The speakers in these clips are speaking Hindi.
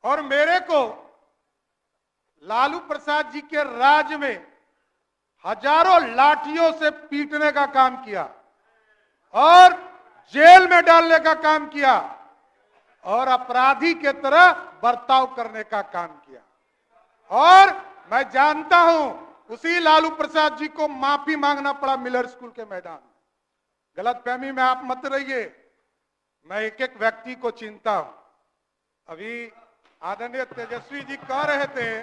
और मेरे को लालू प्रसाद जी के राज में हजारों लाठियों से पीटने का काम किया और जेल में डालने का काम किया और अपराधी के तरह बर्ताव करने का काम किया। और मैं जानता हूं उसी लालू प्रसाद जी को माफी मांगना पड़ा मिलर स्कूल के मैदान में। गलतफहमी में आप मत रहिए, मैं एक एक व्यक्ति को चिंता हूं। अभी आदरणीय तेजस्वी जी कह रहे थे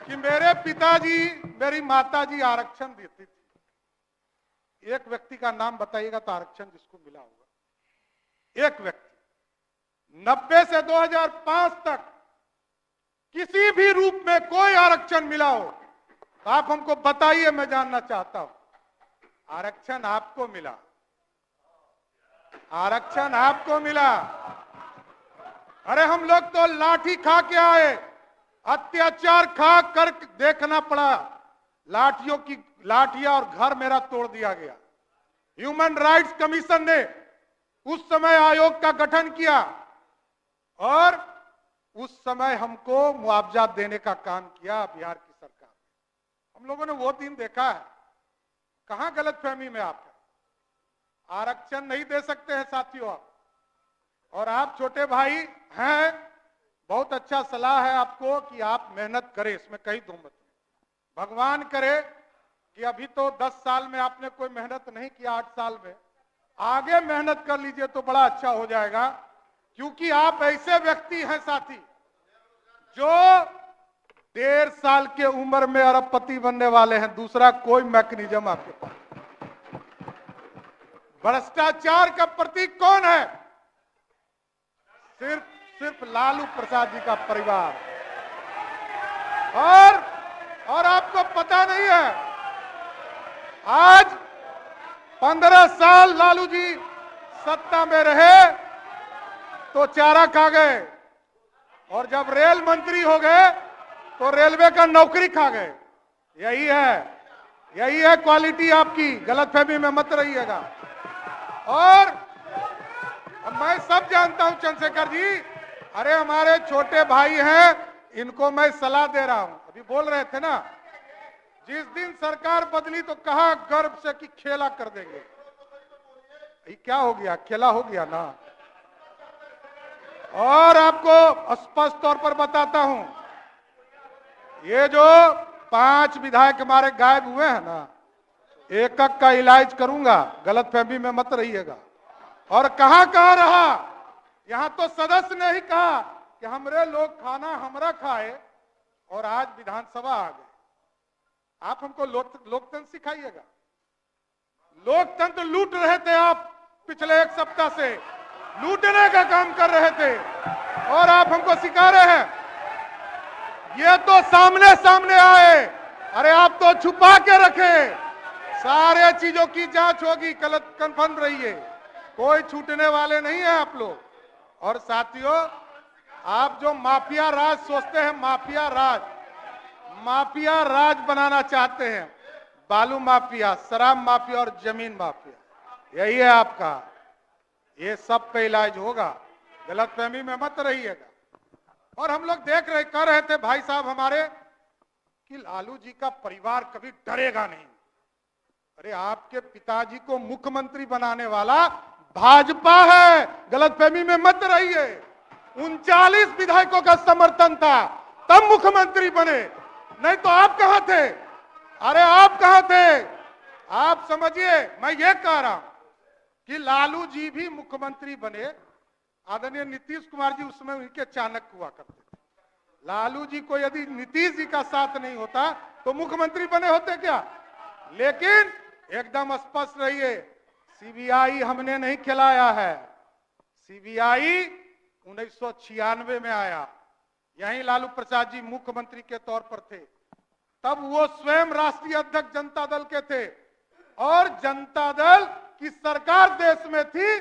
कि मेरे पिताजी मेरी माताजी आरक्षण देती थी। एक व्यक्ति का नाम बताइएगा तो आरक्षण जिसको मिला होगा, एक व्यक्ति। 90 से 2005 तक किसी भी रूप में कोई आरक्षण मिला हो तो आप हमको बताइए, मैं जानना चाहता हूं। आरक्षण आपको मिला, आरक्षण आपको मिला। अरे हम लोग तो लाठी खा के आए, अत्याचार खा कर देखना पड़ा, लाठियां और घर मेरा तोड़ दिया गया। ह्यूमन राइट्स कमीशन ने उस समय आयोग का गठन किया और उस समय हमको मुआवजा देने का काम किया बिहार की सरकार ने। हम लोगों ने वो दिन देखा है। कहां गलतफहमी में आप है? आरक्षण नहीं दे सकते हैं साथियों आप। और आप छोटे भाई हैं, बहुत अच्छा सलाह है आपको कि आप मेहनत करें, इसमें कहीं दो मत नहीं। भगवान करे कि अभी तो 10 साल में आपने कोई मेहनत नहीं किया, 8 साल में आगे मेहनत कर लीजिए तो बड़ा अच्छा हो जाएगा। क्योंकि आप ऐसे व्यक्ति हैं साथी जो 1.5 साल के उम्र में अरबपति बनने वाले हैं। दूसरा कोई मैकेनिज्म आपके पास। भ्रष्टाचार का प्रतीक कौन है? सिर्फ लालू प्रसाद जी का परिवार। और आपको पता नहीं है, आज 15 साल लालू जी सत्ता में रहे तो चारा खा गए और जब रेल मंत्री हो गए तो रेलवे का नौकरी खा गए। यही है क्वालिटी आपकी। गलतफहमी में मत रहिएगा। और मैं सब जानता हूं चंद्रशेखर जी, अरे हमारे छोटे भाई हैं, इनको मैं सलाह दे रहा हूं। अभी बोल रहे थे ना, जिस दिन सरकार बदली तो कहा गर्व से कि खेला कर देंगे। ये क्या हो गया? खेला हो गया ना। और आपको स्पष्ट तौर पर बताता हूं, ये जो 5 विधायक हमारे गायब हुए हैं ना, एक एक का इलाज करूंगा। गलतफहमी में मत रहिएगा। और कहां रहा? यहां तो सदस्य ने ही कहा कि हमरे लोग खाना हमरा खाए और आज विधानसभा आ गए। आप हमको लोकतंत्र सिखाइएगा। लोकतंत्र लूट रहे थे आप, पिछले 1 सप्ताह से लूटने का काम कर रहे थे और आप हमको सिखा रहे हैं। ये तो सामने आए, अरे आप तो छुपा के रखे। सारे चीजों की जांच होगी, कंफर्म रहिए, कोई छूटने वाले नहीं है आप लोग। और साथियों, आप जो माफिया राज सोचते हैं, माफिया राज बनाना चाहते हैं, बालू माफिया, शराब माफिया और जमीन माफिया, यही है आपका। ये सब पे इलाज होगा। गलतफहमी में मत रहिएगा। और हम लोग कह रहे थे भाई साहब हमारे कि लालू जी का परिवार कभी डरेगा नहीं। अरे आपके पिताजी को मुख्यमंत्री बनाने वाला भाजपा है। गलतफहमी में मत रहिए। 39 विधायकों का समर्थन था, तब मुख्यमंत्री बने, नहीं तो आप कहां थे? अरे आप कहां थे? आप समझिए, मैं ये कह रहा हूं कि लालू जी भी मुख्यमंत्री बने। आदरणीय नीतीश कुमार जी उस समय उनके चाणक्य हुआ करते थे। लालू जी को यदि नीतीश जी का साथ नहीं होता तो मुख्यमंत्री बने होते क्या? लेकिन एकदम स्पष्ट रहिए, सीबीआई हमने नहीं खिलाया है। सीबीआई 1996 में आया, यहीं लालू प्रसाद जी मुख्यमंत्री के तौर पर थे। तब वो स्वयं राष्ट्रीय अध्यक्ष जनता दल के थे और जनता दल की सरकार देश में थी।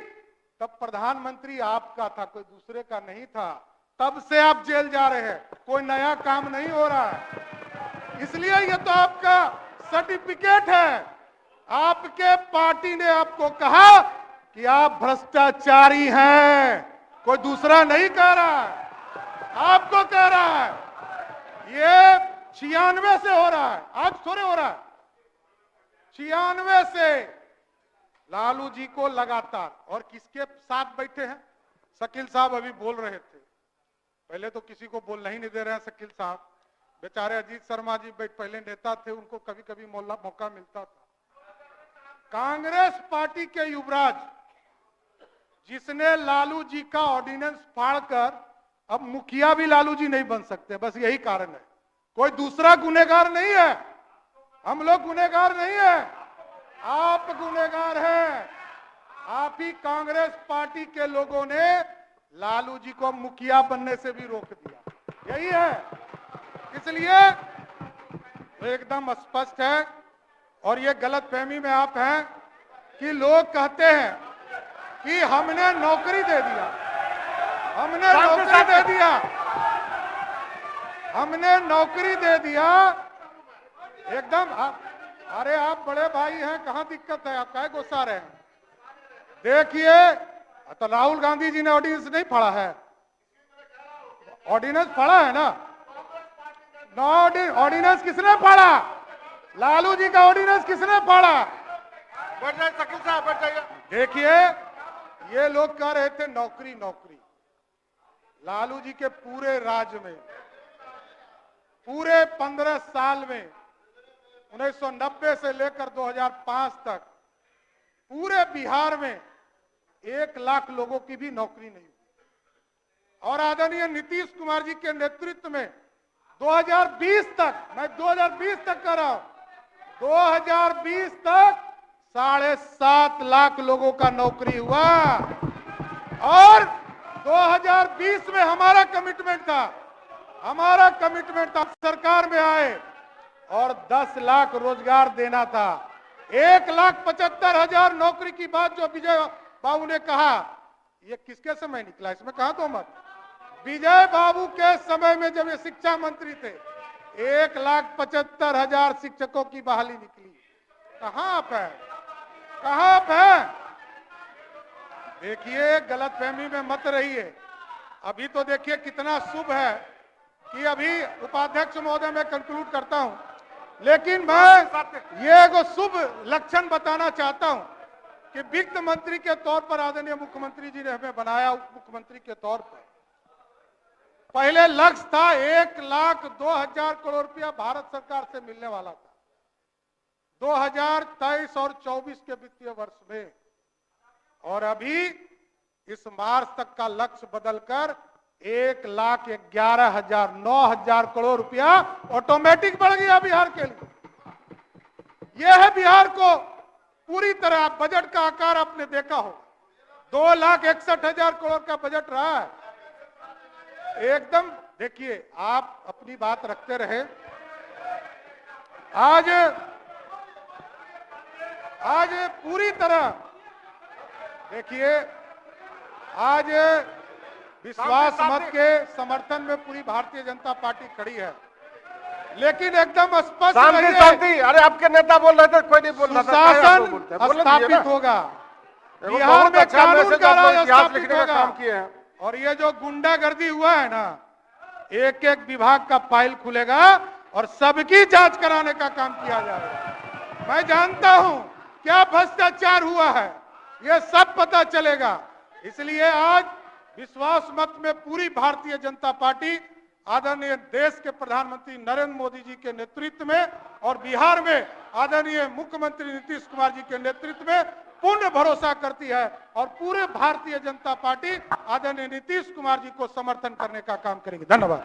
तब प्रधानमंत्री आपका था, कोई दूसरे का नहीं था। तब से आप जेल जा रहे हैं, कोई नया काम नहीं हो रहा है। इसलिए ये तो आपका सर्टिफिकेट है। आपके पार्टी ने आपको कहा कि आप भ्रष्टाचारी हैं, कोई दूसरा नहीं कह रहा। आपको कह रहा है, ये 96 से हो रहा है, आज थोड़े हो रहा है। 96 से लालू जी को लगातार, और किसके साथ बैठे हैं? शकील साहब अभी बोल रहे थे, पहले तो किसी को बोलना ही नहीं दे रहे हैं शकील साहब, बेचारे अजीत शर्मा जी पहले नेता थे, उनको कभी कभी मौका मिलता था। कांग्रेस पार्टी के युवराज जिसने लालू जी का ऑर्डिनेंस फाड़कर, अब मुखिया भी लालू जी नहीं बन सकते, बस यही कारण है, कोई दूसरा गुनहगार नहीं है, हम लोग गुनहगार नहीं है, आप गुनहगार हैं। आप ही कांग्रेस पार्टी के लोगों ने लालू जी को मुखिया बनने से भी रोक दिया, यही है। इसलिए तो एकदम स्पष्ट है, और ये गलतफहमी में आप हैं कि लोग कहते हैं कि हमने नौकरी दे दिया, हमने नौकरी दे दिया, हमने नौकरी दे दिया। एकदम अरे आप बड़े भाई हैं, कहां दिक्कत है, आप काहे गुस्सा रहे हैं? देखिए, तो राहुल गांधी जी ने ऑर्डिनेंस नहीं पढ़ा है, ऑर्डिनेंस पढ़ा है ना? ऑर्डिनेंस किसने पढ़ा? लालू जी का ऑर्डिनेंस किसने पढ़ा? बैठ जाइए शकील साहब, बैठ जाइए। देखिए, ये लोग कह रहे थे नौकरी नौकरी, लालू जी के पूरे राज में, पूरे 15 साल में 1990 से लेकर 2005 तक पूरे बिहार में 1 लाख लोगों की भी नौकरी नहीं हुई। और आदरणीय नीतीश कुमार जी के नेतृत्व में 2020 तक, मैं 2020 तक कर रहा हूं, 2020 तक 7.5 लाख लोगों का नौकरी हुआ। और 2020 में हमारा कमिटमेंट था सरकार में आए और 10 लाख रोजगार देना था। 1,75,000 नौकरी की बात जो विजय बाबू ने कहा, ये किसके समय निकला? इसमें कहा तो मत, विजय बाबू के समय में जब ये शिक्षा मंत्री थे 1,75,000 शिक्षकों की बहाली निकली। कहां आप है, कहां आप है? देखिए, गलतफहमी में मत रहिए। अभी तो देखिए कितना शुभ है कि अभी उपाध्यक्ष महोदय मैं कंक्लूड करता हूं, लेकिन मैं ये एगो शुभ लक्षण बताना चाहता हूं कि वित्त मंत्री के तौर पर आदरणीय मुख्यमंत्री जी ने हमें बनाया, उप मुख्यमंत्री के तौर पर। पहले लक्ष्य था 1,02,000 करोड़ रुपया भारत सरकार से मिलने वाला था 2023 और 24 के वित्तीय वर्ष में, और अभी इस मार्च तक का लक्ष्य बदलकर 1,11,000 9,000 करोड़ रुपया ऑटोमेटिक बढ़ गया बिहार के लिए। यह है बिहार को पूरी तरह, बजट का आकार आपने देखा हो, 2,61,000 करोड़ का बजट रहा है। एकदम देखिए, आप अपनी बात रखते रहे। आज पूरी तरह देखिए, आज विश्वास मत के समर्थन में पूरी भारतीय जनता पार्टी खड़ी है, लेकिन एकदम स्पष्ट शांति। अरे आपके नेता बोल रहे थे, कोई नहीं बोल रहा था। शासन स्थापित होगा, बिहार में कानून का राज स्थापित होगा, और ये जो गुंडागर्दी हुआ है ना, एक एक विभाग का फाइल खुलेगा और सबकी जांच कराने का काम किया जाएगा। मैं जानता हूं क्या भ्रष्टाचार हुआ है, ये सब पता चलेगा। इसलिए आज विश्वास मत में पूरी भारतीय जनता पार्टी आदरणीय देश के प्रधानमंत्री नरेंद्र मोदी जी के नेतृत्व में और बिहार में आदरणीय मुख्यमंत्री नीतीश कुमार जी के नेतृत्व में पूर्ण भरोसा करती है, और पूरे भारतीय जनता पार्टी आदरणीय नीतीश कुमार जी को समर्थन करने का काम करेगी। धन्यवाद।